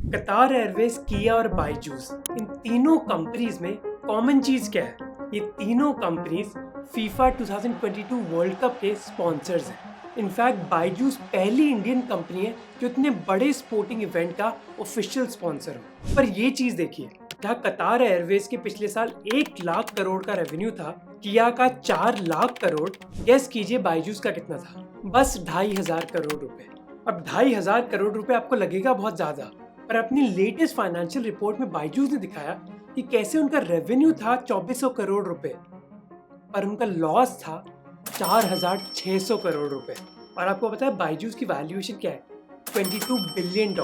कतार एयरवेज, किया और बायजूस, इन तीनों कंपनीज में कॉमन चीज क्या है? ये तीनों कंपनीज फीफा 2022 वर्ल्ड कप के स्पॉन्सर्स हैं। इनफैक्ट बायजूस पहली इंडियन कंपनी है जो इतने बड़े स्पोर्टिंग इवेंट का ऑफिशियल स्पॉन्सर हो। पर ये चीज देखिए, जहाँ कतार एयरवेज के पिछले साल 1 लाख करोड़ का रेवेन्यू था, किया का 4 लाख करोड़, गेस कीजिए बायजूस का कितना था? बस 2,500 करोड़ रुपए। अब 2,500 करोड़ रुपए आपको लगेगा बहुत ज्यादा, पर अपनी लेटेस्ट फाइनेंशियल रिपोर्ट में बायजूस ने दिखाया कि कैसे उनका रेवेन्यू था 2400 करोड़ रुपए, पर उनका लॉस था 4,600 करोड़ रुपए। और आपको पता है बायजूस की वैल्यूएशन क्या है? $22 बिलियन,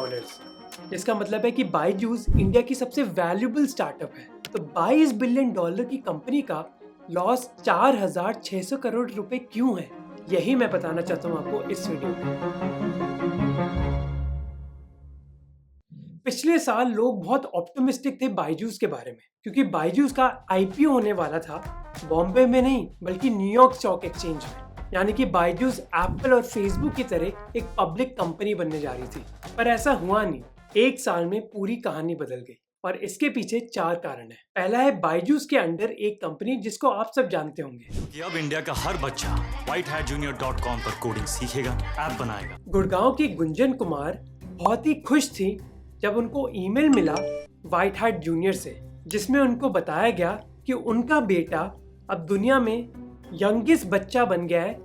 जिसका मतलब है कि बायजूस इंडिया की सबसे वैल्यूएबल स्टार्टअप है। तो $22 बिलियन की कंपनी का लॉस 4,600 करोड़ रुपए क्यों है? यही मैं बताना चाहता हूँ आपको इस वीडियो में। पिछले साल लोग बहुत ऑप्टिमिस्टिक थे बायजूस के बारे में, क्योंकि बायजूस का आईपीओ होने वाला था बॉम्बे में नहीं बल्कि न्यूयॉर्क स्टॉक एक्सचेंज में। यानी कि बायजूस एप्पल और फेसबुक की तरह एक पब्लिक कंपनी बनने जा रही थी, पर ऐसा हुआ नहीं। 1 साल में पूरी कहानी बदल गई और इसके पीछे 4 कारण है। पहला है बायजूस के अंडर एक कंपनी जिसको आप सब जानते होंगे कि अब इंडिया का हर बच्चा whitehatjunior.com पर कोडिंग सीखेगा, ऐप बनाएगा। गुड़गांव की गुंजन कुमार बहुत ही खुश थी जब उनको ईमेल मिला व्हाइट हैट जूनियर से, जिसमें उनको बताया गया कि उनका बेटा अब दुनिया में यंगेस्ट बच्चा बन गया है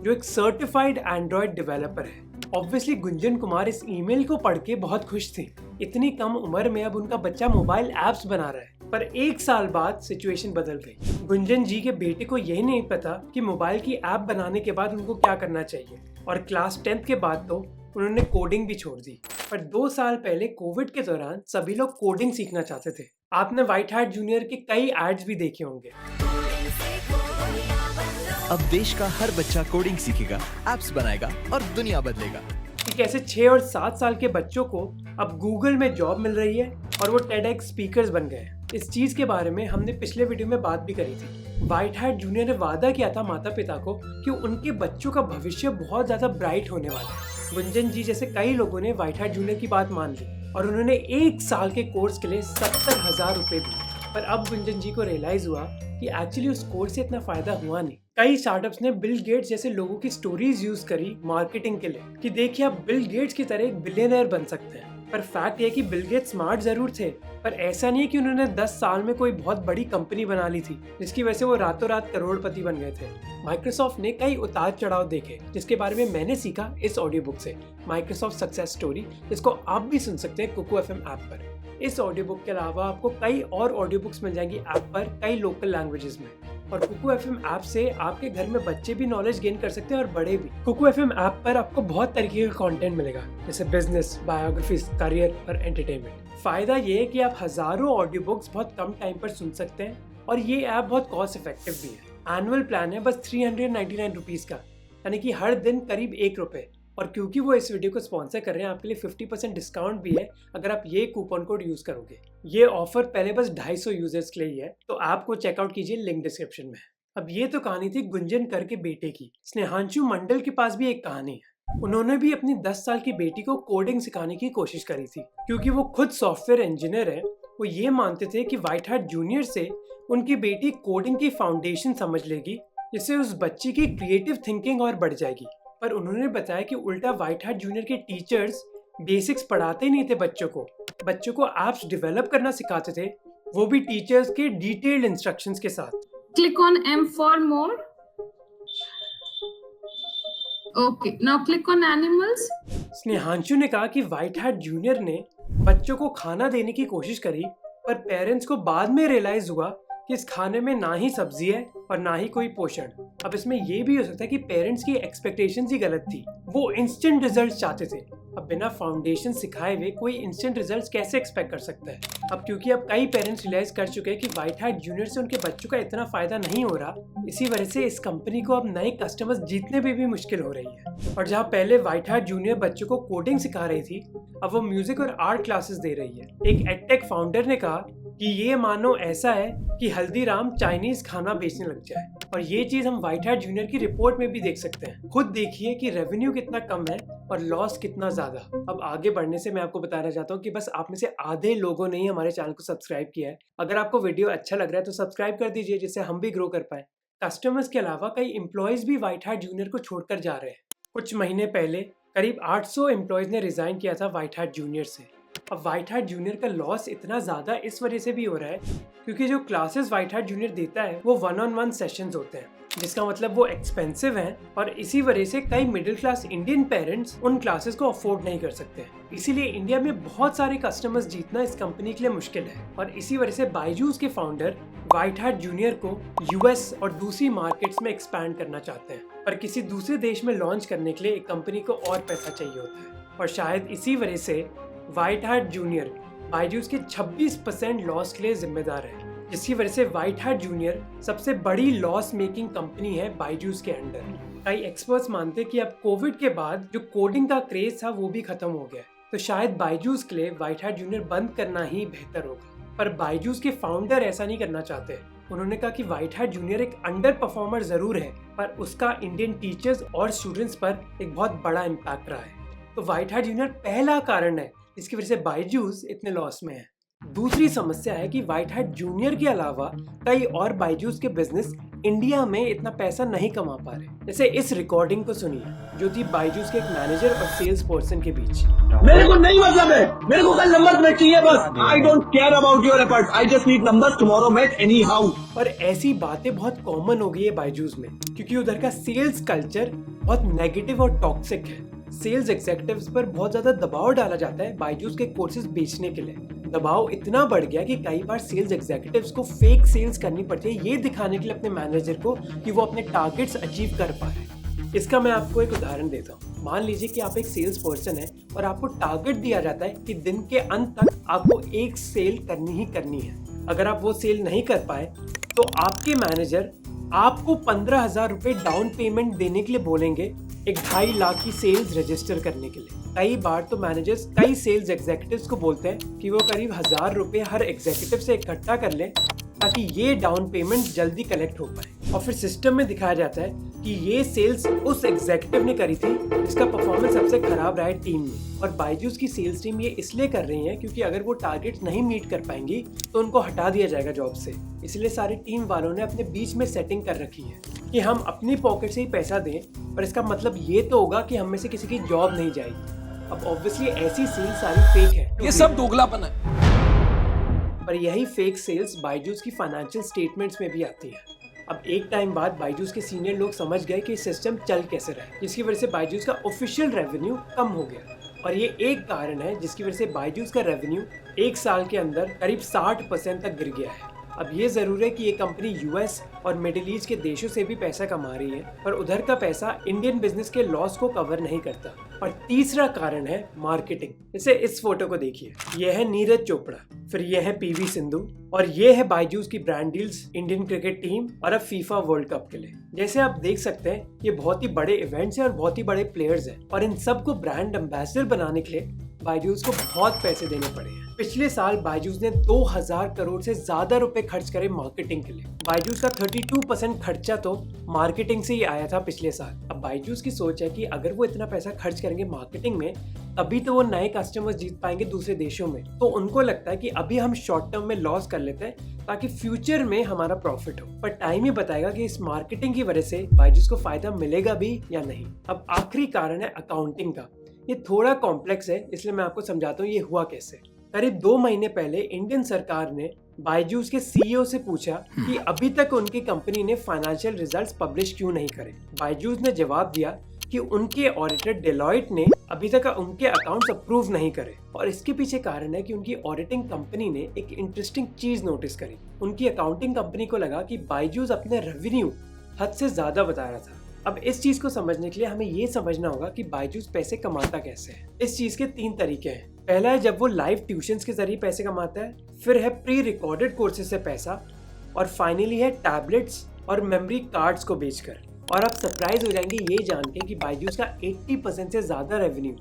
जो एक सर्टिफाइड एंड्रॉयड डेवलपर है। ऑब्वियसली गुंजन कुमार इस ईमेल को पढ़ के बहुत खुश थी। इतनी कम उम्र में अब उनका बच्चा मोबाइल एप्स बना रहा है। पर 1 साल बाद सिचुएशन बदल गई। गुंजन जी के बेटे को यही नहीं पता कि मोबाइल की ऐप बनाने के बाद उनको क्या करना चाहिए, और क्लास 10th के बाद तो उन्होंने कोडिंग भी छोड़ दी। पर 2 साल पहले कोविड के दौरान सभी लोग कोडिंग सीखना चाहते थे। आपने व्हाइट हैट जूनियर के कई एड्स भी देखे होंगे। अब देश का हर बच्चा कोडिंग सीखेगा, एप्स बनाएगा और दुनिया बदलेगा। कि कैसे 6 और 7 साल के बच्चों को अब गूगल में जॉब मिल रही है और वो TEDx स्पीकर्स बन गए। इस चीज के बारे में हमने पिछले वीडियो में बात भी करी थी। व्हाइट हैट जूनियर ने वादा किया था माता पिता को कि उनके बच्चों का भविष्य बहुत ज्यादा ब्राइट होने वाला है। गुंजन जी जैसे कई लोगों ने व्हाइट हैट जूनियर की बात मान ली और उन्होंने 1 साल के कोर्स के लिए 70,000 रुपए दिए। पर अब गुंजन जी को रियलाइज हुआ कि एक्चुअली उस कोर्स से इतना फायदा हुआ नहीं। कई स्टार्टअप्स ने बिल गेट्स जैसे लोगों की स्टोरीज यूज करी मार्केटिंग के लिए कि देखिए आप बिल गेट्स की तरह एक बिलियनर बन सकते हैं। पर फैक्ट ये कि बिल गेट्स स्मार्ट जरूर थे, पर ऐसा नहीं है कि उन्होंने 10 साल में कोई बहुत बड़ी कंपनी बना ली थी जिसकी वजह से वो रातों रात करोड़पति बन गए थे। माइक्रोसॉफ्ट ने कई उतार चढ़ाव देखे, जिसके बारे में मैंने सीखा इस ऑडियो बुक से, माइक्रोसॉफ्ट सक्सेस स्टोरी, जिसको आप भी सुन सकते हैं कुकू FM ऐप पर। इस ऑडियो बुक के अलावा आपको कई और ऑडियो बुक्स मिल जाएंगी ऐप पर कई लोकल लैंग्वेजेस में। और कुकू FM ऐप से आपके घर में बच्चे भी नॉलेज गेन कर सकते हैं और बड़े भी। कुकू FM ऐप पर आपको बहुत तरीके का कंटेंट मिलेगा, जैसे बिजनेस, बायोग्राफीज, करियर और एंटरटेनमेंट। फायदा ये है कि आप हजारों ऑडियो बुक्स बहुत कम टाइम पर सुन सकते हैं और ये ऐप बहुत कॉस्ट इफेक्टिव भी है। एनुअल प्लान है बस 399 रुपीज का, यानी कि हर दिन करीब 1 रुपए। और क्योंकि वो इस वीडियो को स्पॉन्सर कर रहे हैं, आपके लिए 50% डिस्काउंट भी है अगर आप ये कूपन कोड यूज करोगे। ये ऑफर पहले बस 250 यूजर्स के लिए ही है, तो ऐप को चेकआउट कीजिए, लिंक डिस्क्रिप्शन में है। अब ये तो कहानी थी गुंजन कर के बेटे की। स्नेहांशु मंडल के पास भी एक कहानी है। उन्होंने भी अपनी 10 साल की बेटी को कोडिंग सिखाने की कोशिश करी थी। क्योंकि वो खुद सॉफ्टवेयर इंजीनियर है, वो ये मानते थे कि व्हाइट हैट जूनियर से उनकी बेटी कोडिंग की फाउंडेशन समझ लेगी, जिससे उस बच्ची की क्रिएटिव थिंकिंग और बढ़ जाएगी। पर उन्होंने बताया कि उल्टा व्हाइट हैट जूनियर के टीचर्स बेसिक्स पढ़ाते नहीं थे बच्चों को एप्स डेवलप करना सिखाते थे, वो भी टीचर्स के डिटेल्ड इंस्ट्रक्शंस के साथ। Click on M for more. Okay, now click on animals. Snehanshu ने कहा कि व्हाइट हैट जूनियर ने बच्चों को खाना देने की कोशिश करी, पर पेरेंट्स को बाद में रियलाइज हुआ कि इस खाने में ना ही सब्जी है और ना ही कोई पोषण। अब इसमें ये भी हो सकता है कि पेरेंट्स की एक्सपेक्टेशंस ही गलत थी, वो इंस्टेंट रिजल्ट्स चाहते थे। अब बिना फाउंडेशन सिखाए हुए कोई इंस्टेंट रिजल्ट्स कैसे एक्सपेक्ट कर सकता है? अब क्योंकि अब कई पेरेंट्स रियलाइज कर चुके हैं कि व्हाइट हैट जूनियर से उनके बच्चों का इतना फायदा नहीं हो रहा, इसी वजह से इस कंपनी को अब नए कस्टमर्स जीतने में भी मुश्किल हो रही है। और जहाँ पहले व्हाइट हैट जूनियर बच्चों को कोडिंग सिखा रही थी, अब वो म्यूजिक और आर्ट क्लासेस दे रही है। एक एडटेक फाउंडर ने कहा कि ये मानो ऐसा है कि हल्दीराम चाइनीज खाना बेचने लग जाए। और ये चीज हम व्हाइट हैट जूनियर की रिपोर्ट में भी देख सकते हैं। खुद देखिए कि रेवेन्यू कितना कम है और लॉस कितना ज़्यादा। अब आगे बढ़ने से मैं आपको बताना चाहता हूँ कि बस आप में से आधे लोगों ने ही हमारे चैनल को सब्सक्राइब किया है। अगर आपको वीडियो अच्छा लग रहा है तो सब्सक्राइब कर दीजिए, जिससे हम भी ग्रो कर पाए। कस्टमर्स के अलावा कई एम्प्लॉयज़ भी व्हाइट हैट जूनियर को छोड़कर जा रहे हैं। कुछ महीने पहले करीब 800 एम्प्लॉयज़ ने रिज़ाइन किया था व्हाइट हैट जूनियर से। अब व्हाइट हैट जूनियर का लॉस इतना ज़्यादा इस वजह से भी हो रहा है क्योंकि जो क्लासेस व्हाइट हैट जूनियर देता है वो 1-on-1 सेशंस होते हैं, जिसका मतलब वो एक्सपेंसिव हैं और इसी वजह से कई मिडिल क्लास इंडियन पेरेंट्स उन क्लासेस को अफोर्ड नहीं कर सकते। इसीलिए इंडिया में बहुत सारे कस्टमर्स जीतना इस कंपनी के लिए मुश्किल है और इसी वजह से बायजूस के फाउंडर व्हाइट हैट जूनियर को यूएस और दूसरी मार्केट्स में एक्सपैंड करना चाहते हैं, पर किसी दूसरे देश में लॉन्च करने के लिए एक कंपनी को और पैसा चाहिए होता है और शायद इसी वजह से व्हाइट हैट जूनियर बायजूस के 26% लॉस के लिए जिम्मेदार है, जिसकी वजह से व्हाइट हैट जूनियर सबसे बड़ी लॉस मेकिंग कंपनी है बायजूस के अंडर। कई एक्सपर्ट्स मानते हैं कि अब कोविड के बाद जो कोडिंग का क्रेज था वो भी खत्म हो गया, तो शायद बायजूस के लिए व्हाइट हैट जूनियर बंद करना ही बेहतर होगा। पर बायजूस के फाउंडर ऐसा नहीं करना चाहते। उन्होंने कहा कि व्हाइट हैट जूनियर एक अंडर परफॉर्मर जरूर है, पर उसका इंडियन टीचर्स और स्टूडेंट्स पर एक बहुत बड़ा इम्पैक्ट रहा है। तो व्हाइट हैट जूनियर पहला कारण है जिसकी वजह से बायजूस इतने लॉस में है। दूसरी समस्या है कि व्हाइट हैट जूनियर के अलावा कई और बायजूस के बिजनेस इंडिया में इतना पैसा नहीं कमा पा रहे। जैसे इस रिकॉर्डिंग को सुनिए जो थी बायजूस के एक मैनेजर और सेल्स पर्सन के बीच। मेरे को नहीं मतलब है, मेरे को कल नंबर्स मैच चाहिए बस। I don't care about your efforts, I just need numbers tomorrow match any how. और ऐसी बातें बहुत कॉमन हो गई है बायजूस में क्योंकि उधर का सेल्स कल्चर बहुत नेगेटिव और टॉक्सिक है। सेल्स एग्जीक्यूटिव्स पर बहुत ज्यादा दबाव डाला जाता है बायजूस के कोर्सेज बेचने के लिए। दबाव इतना बढ़ गया कि कई बार सेल्स एग्जीक्यूटिव्स को फेक सेल्स करनी पड़ती है ये दिखाने के लिए अपने मैनेजर को कि वो अपने टारगेट्स अचीव कर पा रहे हैं। इसका मैं आपको एक उदाहरण देता हूँ। मान लीजिए कि आप एक सेल्स पर्सन है और आपको टारगेट दिया जाता है कि दिन के अंत तक आपको एक सेल करनी ही करनी है। अगर आप वो सेल नहीं कर पाए तो आपके मैनेजर आपको 15,000 रुपए डाउन पेमेंट देने के लिए बोलेंगे एक 2.5 लाख की सेल्स रजिस्टर करने के लिए। कई बार तो मैनेजर्स कई सेल्स एग्जीक्यूटिव्स को बोलते हैं कि वो करीब 1,000 रुपए हर एग्जीक्यूटिव से इकट्ठा कर लें ताकि ये डाउन पेमेंट जल्दी कलेक्ट हो पाए। और फिर सिस्टम में दिखाया जाता है कि ये सेल्स उस एग्जीक्यूटिव ने करी थी जिसका परफॉर्मेंस सबसे खराब रहा है टीम में। और बायजूस की सेल्स टीम ये इसलिए कर रही है क्योंकि अगर वो टारगेट नहीं मीट कर पाएंगी तो उनको हटा दिया जाएगा जॉब से। इसलिए सारी टीम वालों ने अपने बीच में सेटिंग कर रखी है कि हम अपनी पॉकेट से ही पैसा दें, पर इसका मतलब ये तो होगा कि हम में से किसी की जॉब नहीं जाएगी। अब ऑब्वियसली ऐसी सेल्स सारी फेक है, ये सब दोगलापन है। पर यही फेक सेल्स बायजूस की फाइनेंशियल स्टेटमेंट्स में भी आती है। अब एक टाइम बाद बायजूस के सीनियर लोग समझ गए कि सिस्टम चल कैसे रहा है, जिसकी वजह से बायजूस का ऑफिशियल रेवेन्यू कम हो गया। और ये एक कारण है जिसकी वजह से बायजूस का रेवेन्यू एक साल के अंदर करीब 60% तक गिर गया है। अब ये जरूर है कि ये कंपनी यूएस और मिडिल ईस्ट के देशों से भी पैसा कमा रही है, पर उधर का पैसा इंडियन बिजनेस के लॉस को कवर नहीं करता। और तीसरा कारण है मार्केटिंग। जैसे इस फोटो को देखिए, ये है नीरज चोपड़ा, फिर ये है पीवी सिंधु और ये है बायजूस की brand deals Indian cricket team और अब फीफा वर्ल्ड कप के लिए। जैसे आप देख सकते हैं ये बहुत ही बड़े इवेंट्स हैं और बहुत ही बड़े प्लेयर्स हैं और इन सबको ब्रांड एम्बेसडर बनाने के लिए बायजूस को बहुत पैसे देने पड़े हैं। पिछले साल बायजूस ने 2000 करोड़ से ज्यादा रुपए खर्च करे मार्केटिंग के लिए। बायजूस का 32% खर्चा तो मार्केटिंग से ही आया था पिछले साल। अब बायजूस की सोच है कि अगर वो इतना पैसा खर्च करेंगे मार्केटिंग में तभी तो वो नए कस्टमर्स जीत पाएंगे दूसरे देशों में। तो उनको लगता है कि अभी हम शॉर्ट टर्म में लॉस कर लेते हैं ताकि फ्यूचर में हमारा प्रॉफिट हो। पर टाइम ही बताएगा कि इस मार्केटिंग की वजह से बायजूस को फायदा मिलेगा भी या नहीं। अब आखिरी कारण है अकाउंटिंग का। ये थोड़ा कॉम्प्लेक्स है, इसलिए मैं आपको समझाता हूँ ये हुआ कैसे। करीब 2 महीने पहले इंडियन सरकार ने बायजूस के सीईओ से पूछा कि अभी तक उनकी कंपनी ने फाइनेंशियल रिजल्ट्स पब्लिश क्यों नहीं करे। बायजूस ने जवाब दिया कि उनके ऑडिटर डेलॉयट ने अभी तक उनके अकाउंट्स अप्रूव नहीं करे और इसके पीछे कारण है कि उनकी ऑडिटिंग कंपनी ने एक इंटरेस्टिंग चीज नोटिस करी। उनकी अकाउंटिंग कंपनी को लगा कि बायजूस अपने रेवेन्यू हद से ज्यादा बता रहा था। अब इस चीज को समझने के लिए हमें ये समझना होगा कि बायजूस पैसे कमाता कैसे है। इस चीज के 3 तरीके हैं। पहला है जब वो लाइव ट्यूशंस के जरिए पैसे कमाता है, फिर है प्री रिकॉर्डेड कोर्सेज से पैसा, और फाइनली है टैबलेट्स और मेमोरी कार्ड्स को बेचकर। और आप सरप्राइज हो जाएंगे ये जान के कि बायजूस का 80% से ज्यादा रेवेन्यू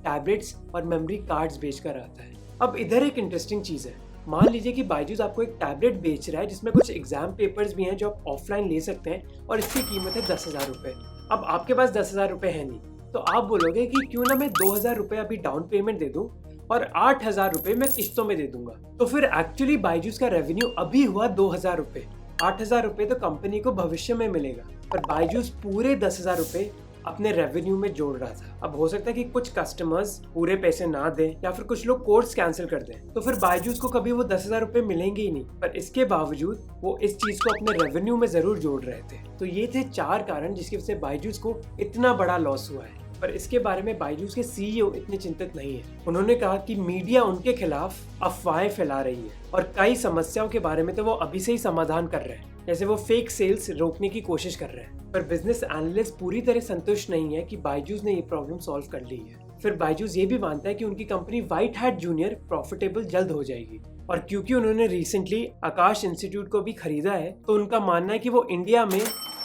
टैबलेट्स और मेमोरी कार्ड्स बेचकर आता है। अब इधर एक इंटरेस्टिंग चीज है। मान लीजिए कि बायजूस आपको एक टैबलेट बेच रहा है जिसमें कुछ एग्जाम पेपर्स भी हैं जो आप ऑफलाइन ले सकते हैं और इसकी कीमत है 10,000 रुपए। अब आपके पास 10,000 रुपए है नहीं, तो आप बोलोगे कि क्यों ना मैं 2000 रुपए अभी डाउन पेमेंट दे दूं और 8000 रुपए मैं किस्तों में दे दूंगा। तो फिर एक्चुअली बायजूस का रेवेन्यू अभी हुआ 2000 रुपए। 8000 रुपए तो कंपनी को भविष्य में मिलेगा, पर बायजूस पूरे 10,000 रुपए अपने रेवेन्यू में जोड़ रहा था। अब हो सकता है कि कुछ कस्टमर्स पूरे पैसे ना दें या फिर कुछ लोग कोर्स कैंसिल कर दें, तो फिर बायजूस को कभी वो 10,000 रुपए मिलेंगे ही नहीं। पर इसके बावजूद वो इस चीज को अपने रेवेन्यू में जरूर जोड़ रहे थे। तो ये थे 4 कारण जिसकी वजह से बायजूस को इतना बड़ा लॉस हुआ है। पर इसके बारे में बायजूस के सीईओ इतने चिंतित नहीं है। उन्होंने कहा कि मीडिया उनके खिलाफ अफवाहें फैला रही है और कई समस्याओं के बारे में तो वो अभी से ही समाधान कर रहे हैं, जैसे वो फेक सेल्स रोकने की कोशिश कर रहे हैं। पर बिजनेस एनालिस्ट पूरी तरह संतुष्ट नहीं है कि बायजूस ने ये प्रॉब्लम सॉल्व कर ली है। फिर बायजूस ये भी मानता है कि उनकी company white hat junior profitable जल्द हो जाएगी। और क्योंकि उन्होंने रिसेंटली आकाश इंस्टीट्यूट को भी खरीदा है, तो उनका मानना है कि वो इंडिया में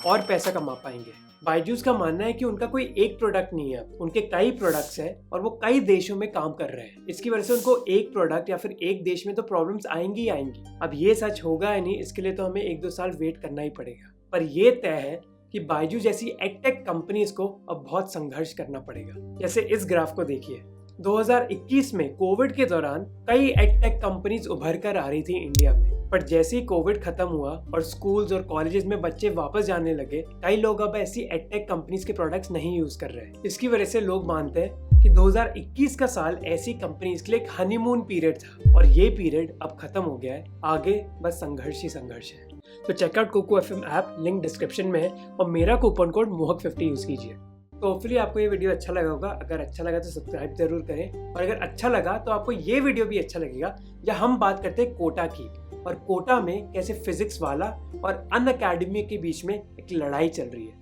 और पैसा कमा पाएंगे। बायजूस का मानना है कि उनका कोई एक प्रोडक्ट नहीं है, उनके कई प्रोडक्ट्स हैं और वो कई देशों में काम कर रहे हैं। इसकी वजह से उनको एक प्रोडक्ट या फिर एक देश में तो प्रॉब्लम्स आएंगी ही आएंगी। अब ये सच होगा या नहीं, इसके लिए तो हमें 1-2 साल वेट करना ही पड़ेगा। पर ये तय है कि बायजूस जैसी एडटेक कंपनीज को अब बहुत संघर्ष करना पड़ेगा। जैसे इस ग्राफ को देखिए, 2021 में कोविड के दौरान कई एडटेक कंपनीज उभर कर आ रही थी इंडिया में, पर जैसे ही कोविड खत्म हुआ और स्कूल्स और कॉलेजेस में बच्चे वापस जाने लगे, कई लोग अब ऐसी एडटेक कंपनीज के प्रोडक्ट्स नहीं यूज कर रहे। इसकी वजह से लोग मानते हैं कि 2021 का साल ऐसी कंपनीज के लिए एक हनीमून पीरियड था और ये पीरियड अब खत्म हो गया है। आगे बस संघर्ष ही संघर्ष है। तो check out Kuku FM app, link description में है और मेरा कूपन कोड मोहक50 यूज कीजिए। तो होपफुली आपको ये वीडियो अच्छा लगा होगा। अगर अच्छा लगा तो सब्सक्राइब जरूर करें, और अगर अच्छा लगा तो आपको ये वीडियो भी अच्छा लगेगा जहाँ हम बात करते हैं कोटा की, और कोटा में कैसे फिजिक्स वाला और अनअकैडमी के बीच में एक लड़ाई चल रही है,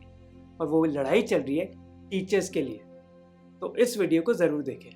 और वो लड़ाई चल रही है टीचर्स के लिए। तो इस वीडियो को जरूर देखें।